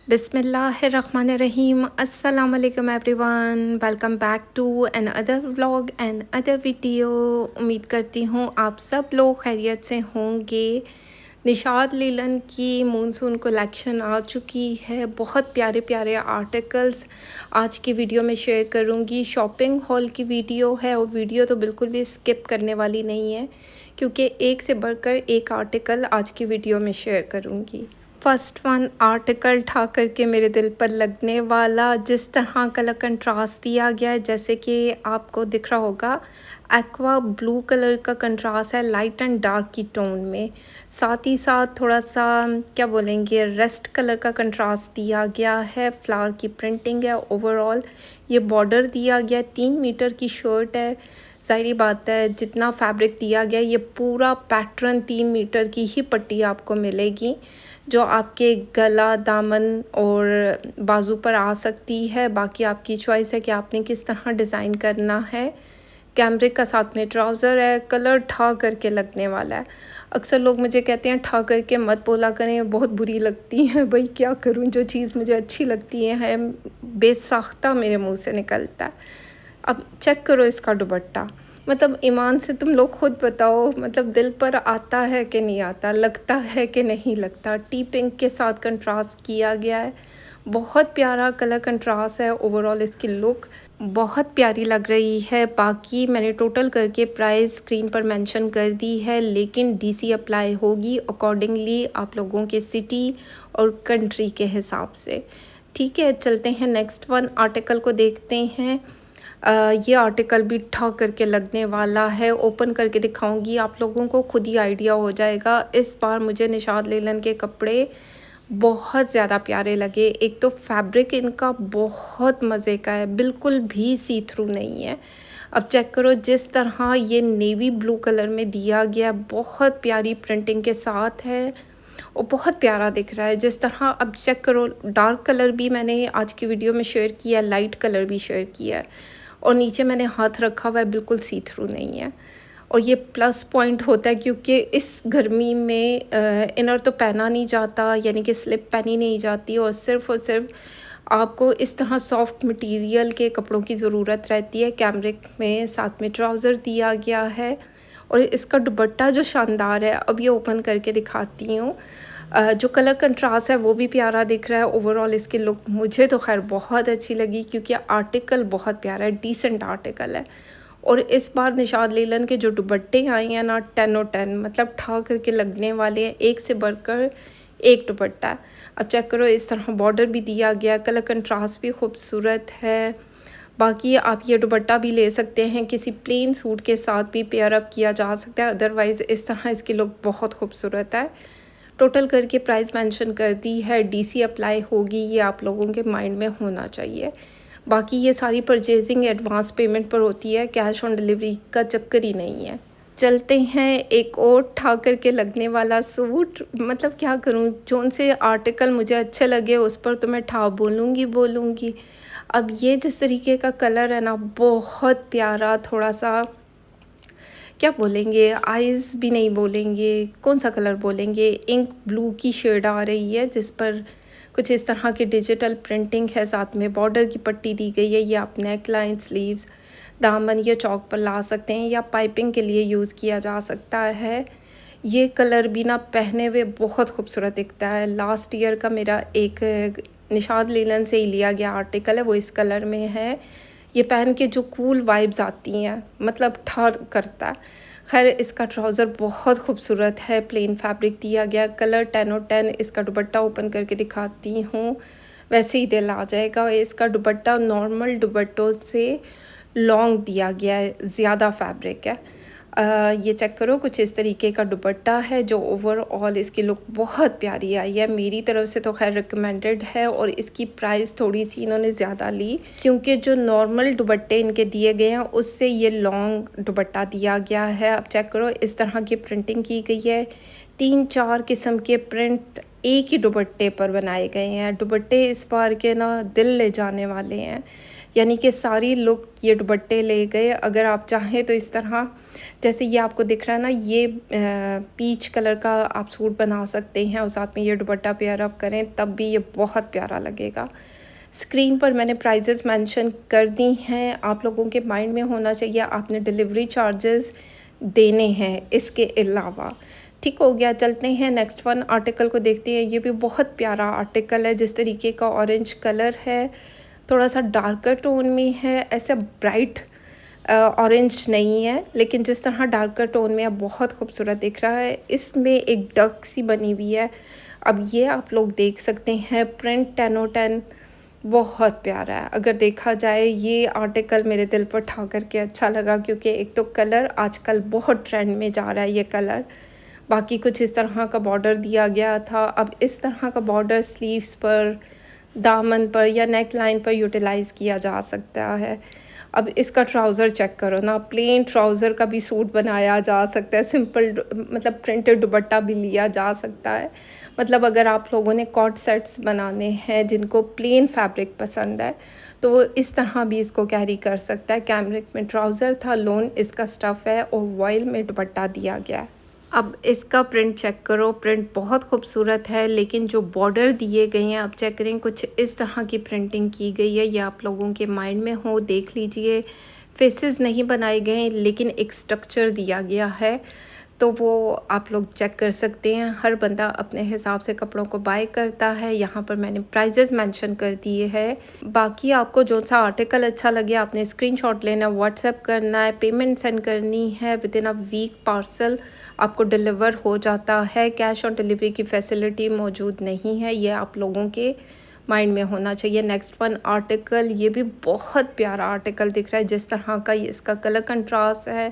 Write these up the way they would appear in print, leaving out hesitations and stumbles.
बिस्मिल्लाहिर्रहमानिर्रहीम अस्सलाम वालेकुम everyone. Welcome back to another vlog and other video. उम्मीद करती हूँ आप सब लोग खैरियत से होंगे। निशाद लीलन की मूनसून कलेक्शन आ चुकी है। बहुत प्यारे प्यारे आर्टिकल्स आज की वीडियो में शेयर करूँगी। शॉपिंग हॉल की वीडियो है और वीडियो तो बिल्कुल भी स्किप करने वाली नहीं है, क्योंकि एक से बढ़कर एक आर्टिकल आज की वीडियो में शेयर करूँगी। फर्स्ट वन आर्टिकल ठा करके मेरे दिल पर लगने वाला, जिस तरह कलर कंट्रास्ट दिया गया है, जैसे कि आपको दिख रहा होगा एक्वा ब्लू कलर का कंट्रास्ट है लाइट एंड डार्क की टोन में। साथ ही साथ थोड़ा सा क्या बोलेंगे रस्ट कलर का कंट्रास्ट दिया गया है। फ्लावर की प्रिंटिंग है। ओवरऑल ये बॉर्डर दिया गया 3 मीटर की शर्ट है। ज़ाहिर बात है जितना फैब्रिक दिया गया ये पूरा पैटर्न 3 मीटर की ही पट्टी आपको मिलेगी, जो आपके गला दामन और बाजू पर आ सकती है। बाकी आपकी चॉइस है कि आपने किस तरह डिज़ाइन करना है। कैमरिक का साथ में ट्राउज़र है। कलर ठा करके लगने वाला है। अक्सर लोग मुझे कहते हैं ठा करके मत बोला करें, बहुत बुरी लगती हैं। भाई क्या करूं, जो चीज़ मुझे अच्छी लगती है बेसाख्ता मेरे मुंह से निकलता है। अब चेक करो इसका दुपट्टा, मतलब ईमान से तुम लोग खुद बताओ, मतलब दिल पर आता है कि नहीं आता, लगता है कि नहीं लगता। टी पिंक के साथ कंट्रास्ट किया गया है। बहुत प्यारा कलर कंट्रास्ट है। ओवरऑल इसकी लुक बहुत प्यारी लग रही है। बाकी मैंने टोटल करके प्राइस स्क्रीन पर मेंशन कर दी है, लेकिन डीसी अप्लाई होगी अकॉर्डिंगली आप लोगों के सिटी और कंट्री के हिसाब से। ठीक है, चलते हैं नेक्स्ट वन आर्टिकल को देखते हैं। ये आर्टिकल भी ठा करके लगने वाला है। ओपन करके दिखाऊंगी, आप लोगों को खुद ही आइडिया हो जाएगा। इस बार मुझे निशाद लेलन के कपड़े बहुत ज़्यादा प्यारे लगे। एक तो फैब्रिक इनका बहुत मज़े का है, बिल्कुल भी सी थ्रू नहीं है। अब चेक करो जिस तरह ये नेवी ब्लू कलर में दिया गया, बहुत प्यारी प्रिंटिंग के साथ है और बहुत प्यारा दिख रहा है। जिस तरह अब चेक करो, डार्क कलर भी मैंने आज की वीडियो में शेयर किया, लाइट कलर भी शेयर किया है, और नीचे मैंने हाथ रखा हुआ है, बिल्कुल सी थ्रू नहीं है। और ये प्लस पॉइंट होता है क्योंकि इस गर्मी में इनर तो पहना नहीं जाता, यानी कि स्लिप पहनी नहीं जाती, और सिर्फ आपको इस तरह सॉफ्ट मटेरियल के कपड़ों की ज़रूरत रहती है। कैमरिक में साथ में ट्राउज़र दिया गया है और इसका दुपट्टा जो शानदार है, अब ये ओपन करके दिखाती हूँ। जो कलर कंट्रास्ट है वो भी प्यारा दिख रहा है। ओवरऑल इसकी लुक मुझे तो खैर बहुत अच्छी लगी, क्योंकि आर्टिकल बहुत प्यारा है, डिसेंट आर्टिकल है। और इस बार निशाद लीलन के जो दुपट्टे आए हैं ना, 10 और 10, मतलब ठा करके लगने वाले हैं। एक से बढ़कर एक दुपट्टा है। अब चेक करो इस तरह बॉर्डर भी दिया गया, कलर कंट्रास्ट भी खूबसूरत है। बाकी आप ये दुपट्टा भी ले सकते हैं, किसी प्लेन सूट के साथ भी पेयर अप किया जा सकता है। अदरवाइज़ इस तरह इसकी लुक बहुत खूबसूरत है। टोटल करके प्राइस मेंशन कर दी है, डीसी अप्लाई होगी, ये आप लोगों के माइंड में होना चाहिए। बाकी ये सारी परचेजिंग एडवांस पेमेंट पर होती है, कैश ऑन डिलीवरी का चक्कर ही नहीं है। चलते हैं एक और ठा करके लगने वाला सूट, मतलब क्या करूं, जोन से आर्टिकल मुझे अच्छे लगे उस पर तो मैं ठा बोलूँगी। अब ये जिस तरीके का कलर है ना, बहुत प्यारा, थोड़ा सा क्या बोलेंगे, आइज़ भी नहीं बोलेंगे, कौन सा कलर बोलेंगे, इंक ब्लू की शेड आ रही है, जिस पर कुछ इस तरह की डिजिटल प्रिंटिंग है। साथ में बॉर्डर की पट्टी दी गई है। ये आप नेक लाइन, स्लीव्स, दामन ये चौक पर ला सकते हैं या पाइपिंग के लिए यूज़ किया जा सकता है। ये कलर भी ना पहने हुए बहुत खूबसूरत दिखता है। लास्ट ईयर का मेरा एक निशाद लीलन से ही लिया गया आर्टिकल है, वो इस कलर में है। ये पहन के जो कूल वाइब्स आती हैं, मतलब ठर करता है। खैर इसका ट्राउज़र बहुत खूबसूरत है, प्लेन फैब्रिक दिया गया, कलर 10 और 10। इसका दुपट्टा ओपन करके दिखाती हूँ, वैसे ही दिल आ जाएगा। इसका दुपट्टा नॉर्मल दुपट्टों से लॉन्ग दिया गया है, ज़्यादा फैब्रिक है। ये चेक करो, कुछ इस तरीके का दुपट्टा है, जो ओवरऑल इसकी लुक बहुत प्यारी आई है। मेरी तरफ से तो खैर रिकमेंडेड है, और इसकी प्राइस थोड़ी सी इन्होंने ज़्यादा ली, क्योंकि जो नॉर्मल दुपट्टे इनके दिए गए हैं उससे ये लॉन्ग दुपट्टा दिया गया है। अब चेक करो इस तरह की प्रिंटिंग की गई है। 3-4 किस्म के प्रिंट एक ही दुपट्टे पर बनाए गए हैं। दुपट्टे इस बार के ना दिल ले जाने वाले हैं। यानी कि सारी लुक ये दुपट्टे ले गए। अगर आप चाहें तो इस तरह, जैसे ये आपको दिख रहा है ना, ये पीच कलर का आप सूट बना सकते हैं और साथ में ये दुपट्टा पेयर अप करें, तब भी ये बहुत प्यारा लगेगा। स्क्रीन पर मैंने प्राइजेस मेंशन कर दी हैं, आप लोगों के माइंड में होना चाहिए आपने डिलीवरी चार्जेस देने हैं इसके अलावा। ठीक हो गया, चलते हैं नेक्स्ट वन आर्टिकल को देखते हैं। ये भी बहुत प्यारा आर्टिकल है, जिस तरीके का ऑरेंज कलर है, थोड़ा सा डार्कर टोन में है, ऐसे ब्राइट ऑरेंज नहीं है, लेकिन जिस तरह डार्कर टोन में है बहुत खूबसूरत दिख रहा है। इसमें एक डक सी बनी हुई है। अब ये आप लोग देख सकते हैं, प्रिंट 10/10 बहुत प्यारा है। अगर देखा जाए ये आर्टिकल मेरे दिल पर ठा करके अच्छा लगा, क्योंकि एक तो कलर आजकल बहुत ट्रेंड में जा रहा है ये कलर। बाकी कुछ इस तरह का बॉर्डर दिया गया था, अब इस तरह का बॉर्डर स्लीव्स पर, दामन पर या नेक लाइन पर यूटिलाइज़ किया जा सकता है। अब इसका ट्राउज़र चेक करो ना, प्लेन ट्राउज़र का भी सूट बनाया जा सकता है, सिंपल मतलब प्रिंटेड दुपट्टा भी लिया जा सकता है। मतलब अगर आप लोगों ने कॉट सेट्स बनाने हैं जिनको प्लेन फैब्रिक पसंद है, तो वो इस तरह भी इसको कैरी कर सकता है। कैमरिक में ट्राउज़र था, लोन इसका स्टफ़ है और वॉयल में दुपट्टा दिया गया है। अब इसका प्रिंट चेक करो, प्रिंट बहुत खूबसूरत है, लेकिन जो बॉर्डर दिए गए हैं, आप चेक करें, कुछ इस तरह की प्रिंटिंग की गई है। ये आप लोगों के माइंड में हो, देख लीजिए। फेसेस नहीं बनाए गए हैं, लेकिन एक स्ट्रक्चर दिया गया है, तो वो आप लोग चेक कर सकते हैं। हर बंदा अपने हिसाब से कपड़ों को बाय करता है। यहाँ पर मैंने प्राइजेस मेंशन कर दिए हैं। बाकी आपको जो सा आर्टिकल अच्छा लगे आपने स्क्रीनशॉट लेना, व्हाट्सएप करना है, पेमेंट सेंड करनी है। Within a week parcel आपको डिलीवर हो जाता है। कैश ऑन डिलीवरी की फैसिलिटी मौजूद नहीं है, ये आप लोगों के माइंड में होना चाहिए। नेक्स्ट वन आर्टिकल, ये भी बहुत प्यारा आर्टिकल दिख रहा है। जिस तरह का इसका कलर कंट्रास्ट है,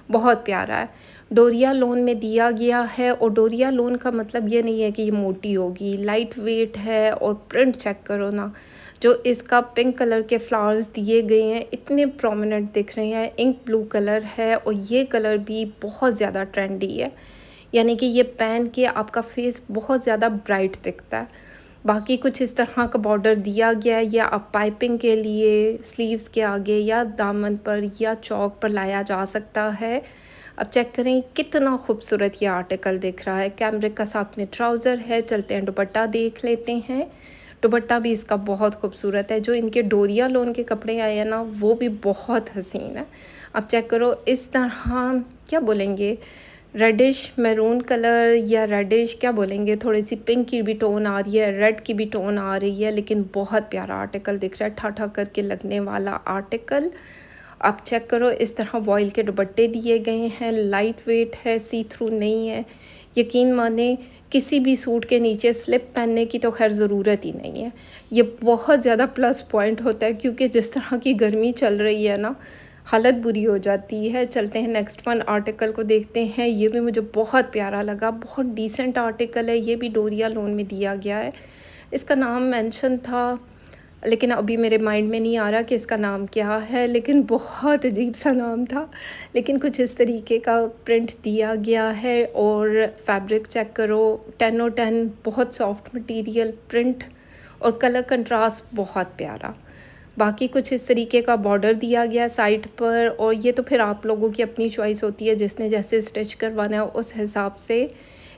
बहुत प्यारा है। डोरिया लोन में दिया गया है, और डोरिया लोन का मतलब ये नहीं है कि ये मोटी होगी, लाइट वेट है। और प्रिंट चेक करो ना, जो इसका पिंक कलर के फ्लावर्स दिए गए हैं इतने प्रोमिनेंट दिख रहे हैं। इंक ब्लू कलर है, और ये कलर भी बहुत ज़्यादा ट्रेंडी है, यानी कि ये पहन के आपका फेस बहुत ज़्यादा ब्राइट दिखता है। बाकी कुछ इस तरह का बॉर्डर दिया गया है, या आप पाइपिंग के लिए स्लीव्स के आगे या दामन पर या चौक पर लाया जा सकता है। अब चेक करें कितना खूबसूरत ये आर्टिकल दिख रहा है। कैमरिक का साथ में ट्राउज़र है। चलते हैं दुपट्टा देख लेते हैं। दुपट्टा भी इसका बहुत खूबसूरत है। जो इनके डोरिया लोन के कपड़े आए हैं ना, वो भी बहुत हसीन है। अब चेक करो, इस तरह क्या बोलेंगे, रेडिश मैरून कलर या रेडिश क्या बोलेंगे, थोड़ी सी पिंक की भी टोन आ रही है, रेड की भी टोन आ रही है, लेकिन बहुत प्यारा आर्टिकल दिख रहा है, ठाठा करके लगने वाला आर्टिकल। आप चेक करो, इस तरह वॉयल के दुपट्टे दिए गए हैं, लाइट वेट है, सी थ्रू नहीं है। यकीन माने किसी भी सूट के नीचे स्लिप पहनने की तो खैर ज़रूरत ही नहीं है। ये बहुत ज़्यादा प्लस पॉइंट होता है, क्योंकि जिस तरह की गर्मी चल रही है ना, हालत बुरी हो जाती है। चलते हैं नेक्स्ट वन आर्टिकल को देखते हैं। ये भी मुझे बहुत प्यारा लगा, बहुत डिसेंट आर्टिकल है। ये भी डोरिया लोन में दिया गया है। इसका नाम मेंशन था, लेकिन अभी मेरे माइंड में नहीं आ रहा कि इसका नाम क्या है, लेकिन बहुत अजीब सा नाम था। लेकिन कुछ इस तरीके का प्रिंट दिया गया है, और फैब्रिक चेक करो, 10/10 बहुत सॉफ्ट मटेरियल, प्रिंट और कलर कंट्रास्ट बहुत प्यारा। बाकी कुछ इस तरीके का बॉर्डर दिया गया साइड पर, और ये तो फिर आप लोगों की अपनी चॉइस होती है, जिसने जैसे स्टिच करवाना है उस हिसाब से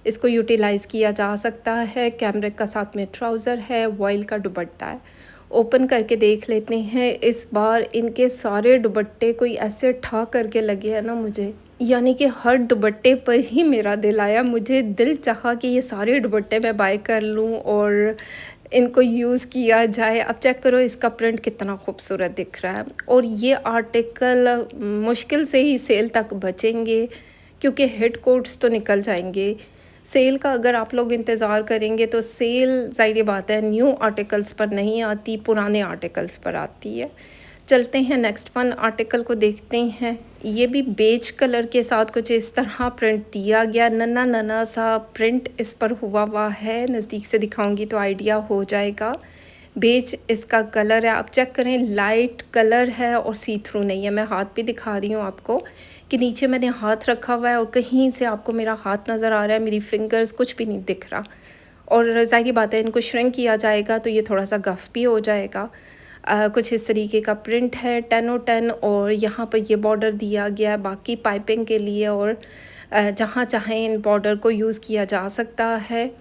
इसको यूटिलाइज़ किया जा सकता है। कैमरिक का साथ में ट्राउज़र है, वॉयल का दुपट्टा है। ओपन करके देख लेते हैं। इस बार इनके सारे दुपट्टे कोई ऐसे ठा करके लगे हैं ना मुझे, यानी कि हर दुपट्टे पर ही मेरा दिल आया। मुझे दिल चाहा कि ये सारे दुपट्टे मैं बाय कर लूँ और इनको यूज़ किया जाए। अब चेक करो इसका प्रिंट कितना खूबसूरत दिख रहा है, और ये आर्टिकल मुश्किल से ही सेल तक बचेंगे, क्योंकि हिट कोट्स तो निकल जाएंगे। सेल का अगर आप लोग इंतज़ार करेंगे तो सेल ज़ाहिर बात है न्यू आर्टिकल्स पर नहीं आती, पुराने आर्टिकल्स पर आती है। चलते हैं नेक्स्ट वन आर्टिकल को देखते हैं। ये भी बेज कलर के साथ कुछ इस तरह प्रिंट दिया गया, नन्हा नन्हा सा प्रिंट इस पर हुआ है। नज़दीक से दिखाऊंगी तो आइडिया हो जाएगा। बेज इसका कलर है, आप चेक करें, लाइट कलर है और सी थ्रू नहीं है। मैं हाथ भी दिखा रही हूँ आपको कि नीचे मैंने हाथ रखा हुआ है और कहीं से आपको मेरा हाथ नज़र आ रहा है, मेरी फिंगर्स कुछ भी नहीं दिख रहा। और ज़ाहिर बात है इनको श्रिंक किया जाएगा तो ये थोड़ा सा गफ भी हो जाएगा। कुछ इस तरीके का प्रिंट है 10/10 और यहाँ पर ये बॉर्डर दिया गया है बाकी पाइपिंग के लिए और जहाँ चाहें इन बॉर्डर को यूज़ किया जा सकता है।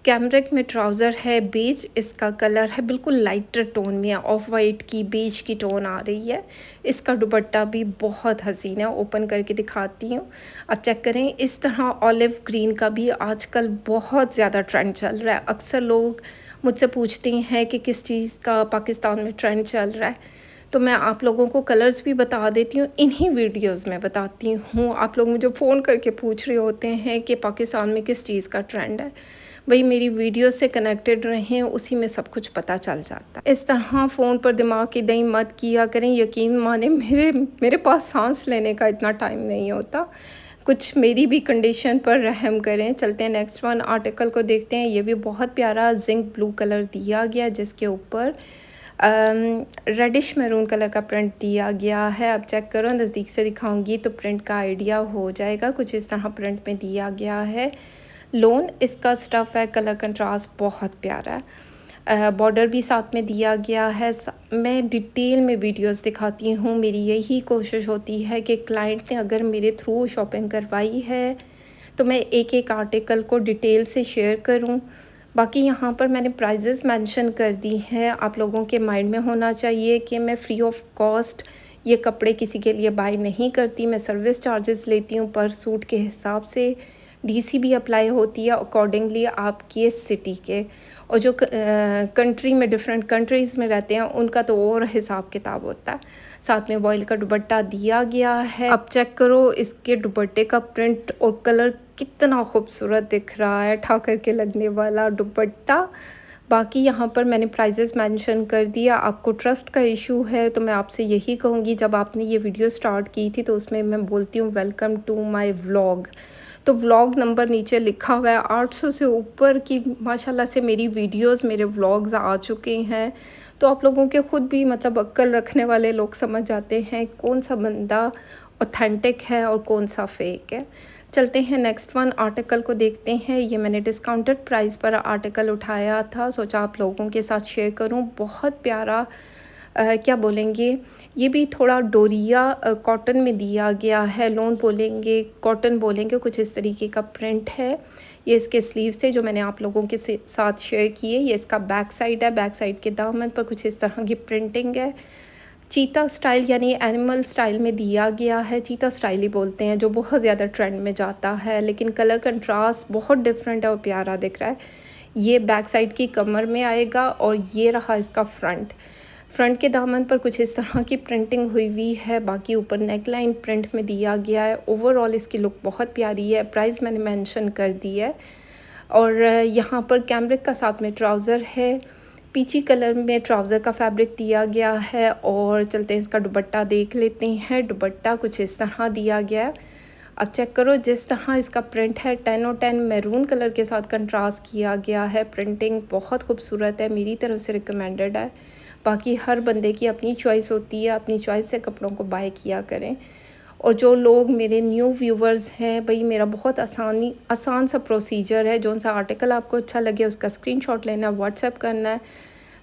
कैमरिक में ट्राउज़र है बेज, इसका कलर है बिल्कुल लाइटर टोन में, ऑफ वाइट की बेज की टोन आ रही है। इसका दुपट्टा भी बहुत हसीन है, ओपन करके दिखाती हूँ। अब चेक करें, इस तरह ऑलिव ग्रीन का भी आजकल बहुत ज़्यादा ट्रेंड चल रहा है। अक्सर लोग मुझसे पूछते हैं कि किस चीज़ का पाकिस्तान में ट्रेंड चल रहा है, तो मैं आप लोगों को कलर्स भी बता देती हूँ, इन्हीं वीडियोस में बताती हूँ। आप लोग मुझे फ़ोन करके पूछ रहे होते हैं कि पाकिस्तान में किस चीज़ का ट्रेंड है। भाई मेरी वीडियो से कनेक्टेड रहें, उसी में सब कुछ पता चल जाता है। इस तरह फ़ोन पर दिमाग की दही मत किया करें, यकीन माने मेरे पास सांस लेने का इतना टाइम नहीं होता। कुछ मेरी भी कंडीशन पर रहम करें। चलते हैं नेक्स्ट वन आर्टिकल को देखते हैं। ये भी बहुत प्यारा जिंक ब्लू कलर दिया गया जिसके ऊपर रेडिश मैरून कलर का प्रिंट दिया गया है। अब चेक करो, नज़दीक से दिखाऊंगी तो प्रिंट का आइडिया हो जाएगा। कुछ इस तरह प्रिंट में दिया गया है। लोन इसका स्टफ़ है, कलर कंट्रास्ट बहुत प्यारा है। बॉर्डर भी साथ में दिया गया है। मैं डिटेल में वीडियोस दिखाती हूँ। मेरी यही कोशिश होती है कि क्लाइंट ने अगर मेरे थ्रू शॉपिंग करवाई है तो मैं एक एक आर्टिकल को डिटेल से शेयर करूँ। बाकी यहाँ पर मैंने प्राइजेज़ मेंशन कर दी हैं। आप लोगों के माइंड में होना चाहिए कि मैं फ्री ऑफ कॉस्ट ये कपड़े किसी के लिए बाय नहीं करती। मैं सर्विस चार्जेस लेती हूँ पर सूट के हिसाब से। डीसी भी अप्लाई होती है अकॉर्डिंगली आपकी सिटी के, और जो कंट्री में डिफरेंट कंट्रीज़ में रहते हैं उनका तो और हिसाब किताब होता है। साथ में वॉइल का दुपट्टा दिया गया है। अब चेक करो, इसके दुपट्टे का प्रिंट और कलर कितना खूबसूरत दिख रहा है, ठा करके लगने वाला दुपट्टा। बाकी यहाँ पर मैंने प्राइजेस मेंशन कर दिया। आपको ट्रस्ट का इशू है तो मैं आपसे यही कहूँगी, जब आपने ये वीडियो स्टार्ट की थी तो उसमें मैं बोलती हूँ वेलकम टू माय व्लॉग, तो व्लॉग नंबर नीचे लिखा हुआ है। 800 से ऊपर की माशाल्लाह से मेरी वीडियोस, मेरे व्लॉग्स आ चुके हैं। तो आप लोगों के ख़ुद भी मतलब अक्ल रखने वाले लोग समझ जाते हैं कौन सा बंदा ऑथेंटिक है और कौन सा फेक है। चलते हैं नेक्स्ट वन आर्टिकल को देखते हैं। ये मैंने डिस्काउंटेड प्राइस पर आर्टिकल उठाया था, सोचा आप लोगों के साथ शेयर करूं। बहुत प्यारा क्या बोलेंगे, ये भी थोड़ा डोरिया कॉटन में दिया गया है। लोन बोलेंगे, कॉटन बोलेंगे, कुछ इस तरीके का प्रिंट है। ये इसके स्लीव से जो मैंने आप लोगों के साथ शेयर किए। ये इसका बैक साइड है। बैक साइड के दामन पर कुछ इस तरह की प्रिंटिंग है। चीता स्टाइल यानी एनिमल स्टाइल में दिया गया है। चीता स्टाइल ही बोलते हैं, जो बहुत ज़्यादा ट्रेंड में जाता है, लेकिन कलर कंट्रास्ट बहुत डिफरेंट है और प्यारा दिख रहा है। ये बैक साइड की कमर में आएगा और ये रहा इसका फ्रंट के दामन पर कुछ इस तरह की प्रिंटिंग हुई है। बाकी ऊपर नेक लाइन प्रिंट में दिया गया है। ओवरऑल इसकी लुक बहुत प्यारी है। प्राइस मैंने मेंशन कर दी है। और यहाँ पर कैमरिक का साथ में ट्राउज़र है। पीची कलर में ट्राउज़र का फैब्रिक दिया गया है। और चलते हैं इसका दुपट्टा देख लेते हैं। दुपट्टा कुछ इस तरह दिया गया है। अब चेक करो, जिस तरह इसका प्रिंट है 10/10 मैरून कलर के साथ कंट्रास्ट किया गया है। प्रिंटिंग बहुत खूबसूरत है, मेरी तरफ से रिकमेंडेड है। बाकी हर बंदे की अपनी चॉइस होती है, अपनी चॉइस से कपड़ों को बाय किया करें। और जो लोग मेरे न्यू व्यूवर्स हैं, भाई मेरा बहुत आसान सा प्रोसीजर है। जो सा आर्टिकल आपको अच्छा लगे उसका स्क्रीनशॉट लेना है, व्हाट्सएप करना है।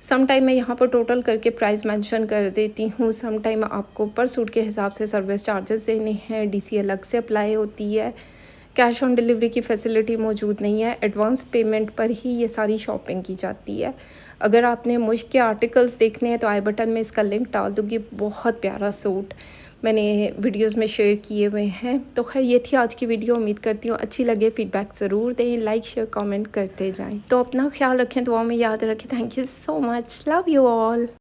सम टाइम मैं यहाँ पर टोटल करके प्राइस मेंशन कर देती हूँ। सम टाइम आपको पर सूट के हिसाब से सर्विस चार्जेस देने हैं, डीसी अलग से अप्लाई होती है। कैश ऑन डिलीवरी की फैसिलिटी मौजूद नहीं है। एडवांस पेमेंट पर ही ये सारी शॉपिंग की जाती है। अगर आपने मुझ के आर्टिकल्स देखने हैं तो आई बटन में इसका लिंक डाल दूँगी। बहुत प्यारा सूट मैंने वीडियोस में शेयर किए हुए हैं। तो खैर ये थी आज की वीडियो। उम्मीद करती हूँ अच्छी लगे। फीडबैक ज़रूर दें, लाइक शेयर कमेंट करते जाएं। तो अपना ख्याल रखें, दुआ में याद रखें। Thank you so much, love you all.